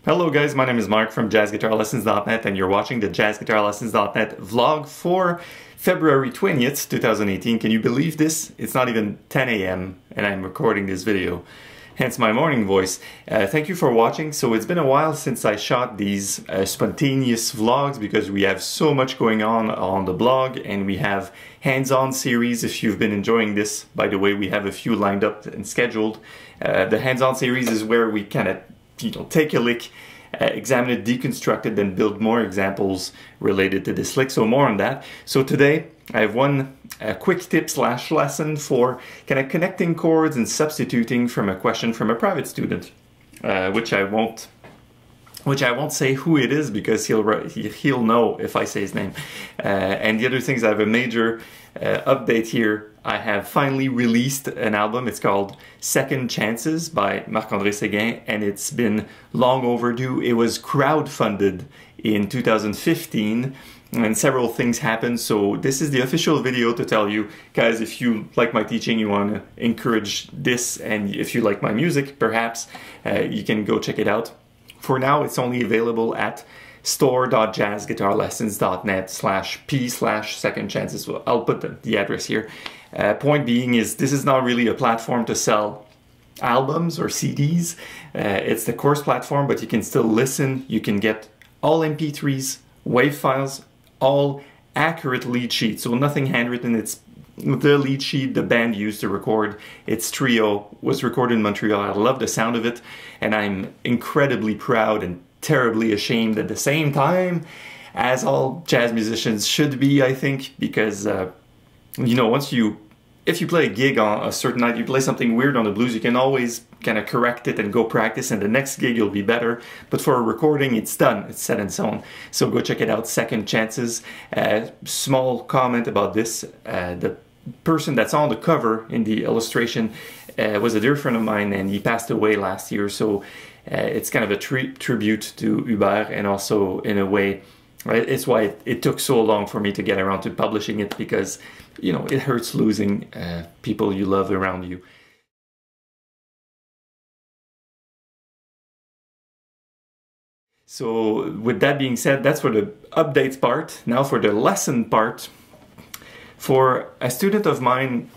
Hello guys, my name is Mark from jazzguitarlessons.net and you're watching the jazzguitarlessons.net vlog for February 20th, 2018. Can you believe this? It's not even 10 a.m. and I'm recording this video, hence my morning voice. Thank you for watching. So it's been a while since I shot these spontaneous vlogs because we have so much going on the blog, and we have hands-on series. If you've been enjoying this, by the way, we have a few lined up and scheduled. The hands-on series is where we kind of take a lick, examine it, deconstruct it, then build more examples related to this lick. So more on that. So today I have one quick tip slash lesson for kind of connecting chords and substituting from a question from a private student, which I won't say who it is because he'll know if I say his name. And the other things, I have a major update here. I have finally released an album. It's called Second Chances by Marc-Andre, and it's been long overdue. It was crowdfunded in 2015 and several things happened. So this is the official video to tell you guys, if you like my teaching, you want to encourage this, and if you like my music, perhaps you can go check it out. For now, it's only available at store.jazzguitarlessons.net/p/second chances. So I'll put the address here. Point being is, this is not really a platform to sell albums or CDs. It's the course platform, but you can still listen. You can get all MP3s, WAV files, all accurate lead sheets. So nothing handwritten. It's the lead sheet the band used to record its trio, was recorded in Montreal. I love the sound of it, and I'm incredibly proud and terribly ashamed at the same time, as all jazz musicians should be, I think, because if you play a gig on a certain night, you play something weird on the blues, you can always kind of correct it and go practice, and the next gig you'll be better. But for a recording, it's done, it's set in stone. So go check it out, Second Chances. Small comment about this, the person that's on the cover in the illustration was a dear friend of mine, and he passed away last year. So it's kind of a tribute to Hubert, and also in a way, right, it's why it took so long for me to get around to publishing it, because it hurts losing people you love around you. So with that being said, that's for the updates part. Now for the lesson part. For a student of mine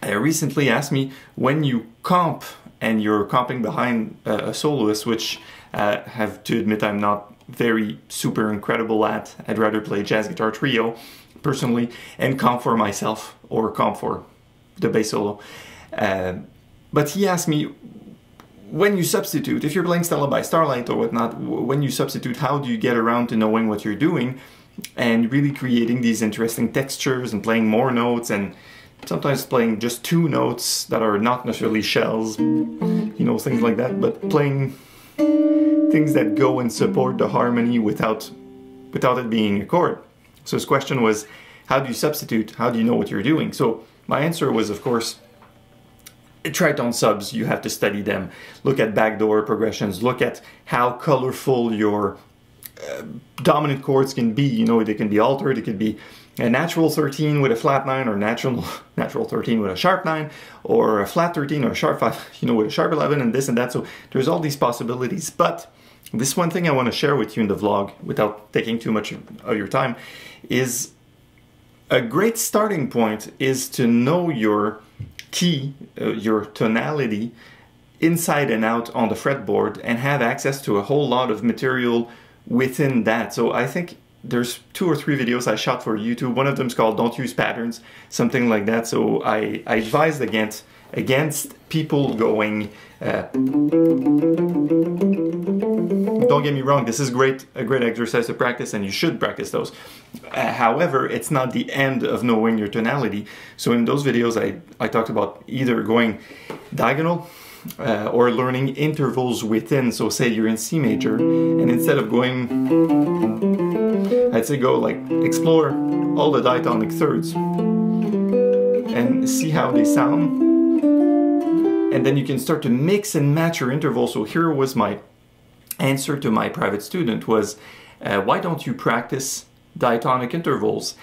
recently asked me, when you comp and you're comping behind a soloist, which I have to admit I'm not very super incredible at. I'd rather play jazz guitar trio personally and comp for myself or comp for the bass solo. But he asked me, when you substitute, if you're playing Stella by Starlight or whatnot, when you substitute, how do you get around to knowing what you're doing and really creating these interesting textures and playing more notes, and sometimes playing just two notes that are not necessarily shells, things like that, but playing things that go and support the harmony without it being a chord. So his question was, how do you substitute? How do you know what you're doing? So my answer was, of course, tritone subs. You have to study them. Look at backdoor progressions. Look at how colorful your dominant chords can be. They can be altered. It could be a natural 13 with a flat 9, or natural 13 with a sharp 9, or a flat 13 or a sharp 5, with a sharp 11, and this and that. So there's all these possibilities. But this one thing I want to share with you in the vlog, without taking too much of your time, is a great starting point is to know your key, your tonality, inside and out on the fretboard, and have access to a whole lot of material within that. So I think there's 2 or 3 videos I shot for YouTube. One of them's called Don't Use Patterns, something like that. So I advised against people going, don't get me wrong, this is a great exercise to practice, and you should practice those. However, it's not the end of knowing your tonality. So in those videos, I talked about either going diagonal or learning intervals within. So say you're in C major, and instead of going, I'd say go like explore all the diatonic thirds and see how they sound. And then you can start to mix and match your intervals. So here was my answer to my private student was, why don't you practice diatonic intervals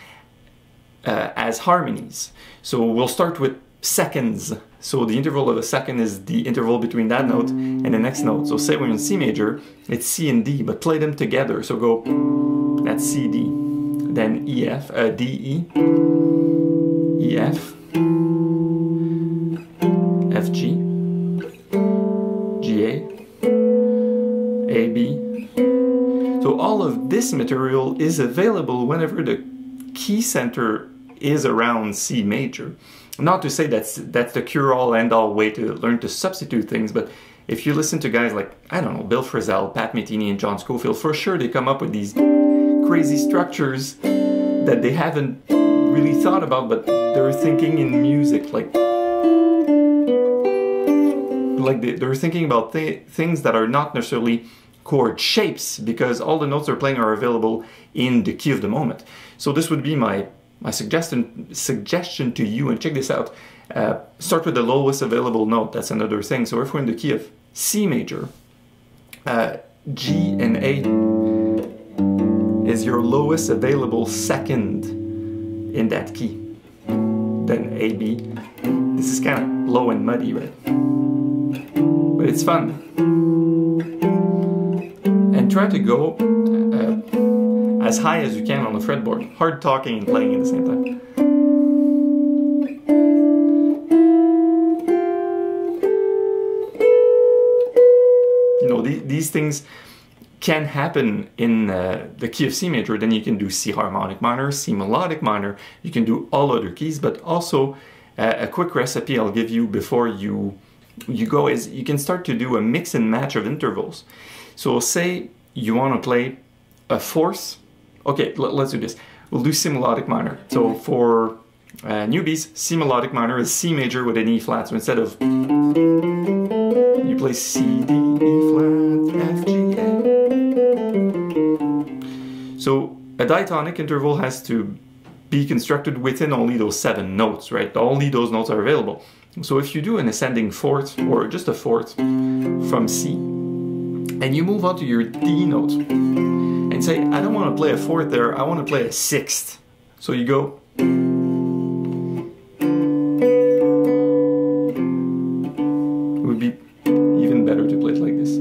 as harmonies? So we'll start with seconds So the interval of a second is the interval between that note and the next note. So say we're in C major, it's C and D, but play them together. So go, that's C, D, then E, F, D, E, E, F, F, G, G, A, B. So all of this material is available whenever the key center is around C major. Not to say that's the cure-all, end-all way to learn to substitute things, but if you listen to guys like, I don't know, Bill Frisell, Pat Metheny, and John Scofield, for sure they come up with these crazy structures that they haven't really thought about, but they're thinking in music, like they're thinking about things that are not necessarily chord shapes, because all the notes they're playing are available in the key of the moment. So this would be my suggestion to you, and check this out. Start with the lowest available note. That's another thing. So if we're in the key of C major, G and A is your lowest available second in that key. Then A, B. This is kind of low and muddy, right? But it's fun. And try to go as high as you can on the fretboard. Hard talking and playing at the same time. You know, these things can happen in the key of C major. Then you can do C harmonic minor, C melodic minor. You can do all other keys, but also a quick recipe I'll give you before you go is you can start to do a mix and match of intervals. So say you want to play a fourth. Okay, let's do this. We'll do C melodic minor. So for newbies, C melodic minor is C major with an E flat. So instead of you play C, D, E flat, F, G, A. So a diatonic interval has to be constructed within only those 7 notes, right? Only those notes are available. So if you do an ascending fourth or just a fourth from C, and you move on to your D note and say, I don't want to play a fourth there, I want to play a sixth. So you go. It would be even better to play it like this.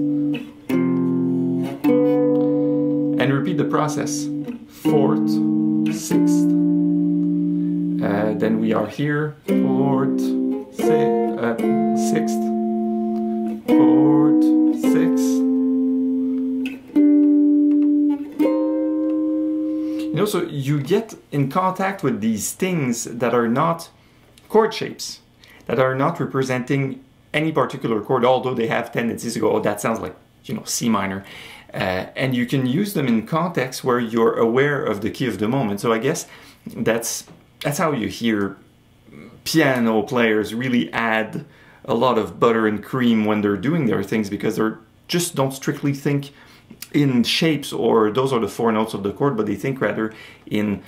And repeat the process. Fourth, sixth. Then we are here. Fourth, sixth. Fourth, sixth. You know, so you get in contact with these things that are not chord shapes, that are not representing any particular chord, although they have tendencies to go, oh, that sounds like, you know, C minor. And you can use them in contexts where you're aware of the key of the moment. So I guess that's how you hear piano players really add a lot of butter and cream when they're doing their things, because they're just don't strictly think in shapes or those are the 4 notes of the chord, but they think rather in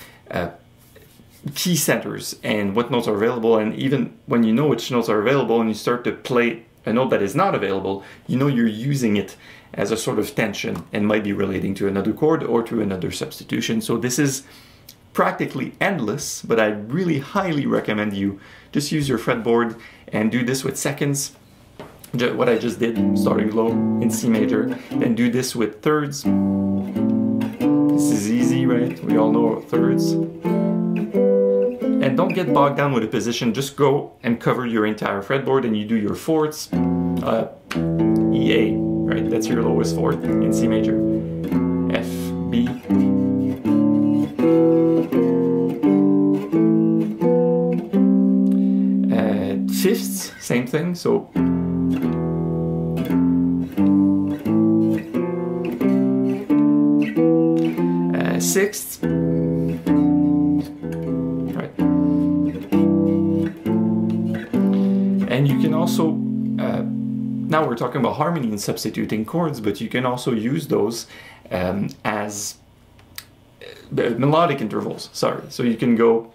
key centers and what notes are available. And even when you know which notes are available and you start to play a note that is not available, you know you're using it as a sort of tension and might be relating to another chord or to another substitution. So this is practically endless, but I really highly recommend you just use your fretboard and do this with seconds. What I just did, starting low in C major, then do this with thirds. This is easy, right? We all know thirds. And don't get bogged down with a position, just go and cover your entire fretboard and you do your fourths. E, A, right? That's your lowest fourth in C major. F, B. Fifths, same thing, so sixths, right? And you can also, now we're talking about harmony and substituting chords, but you can also use those as melodic intervals, sorry. So you can go,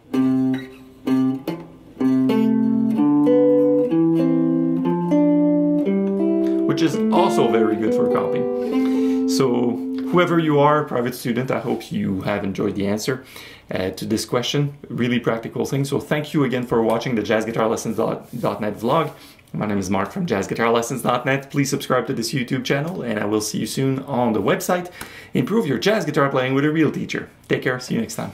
which is also very good for comping. So whoever you are, private student, I hope you have enjoyed the answer to this question. Really practical thing. So thank you again for watching the jazzguitarlessons.net vlog. My name is Mark from jazzguitarlessons.net. Please subscribe to this YouTube channel, and I will see you soon on the website. Improve your jazz guitar playing with a real teacher. Take care. See you next time.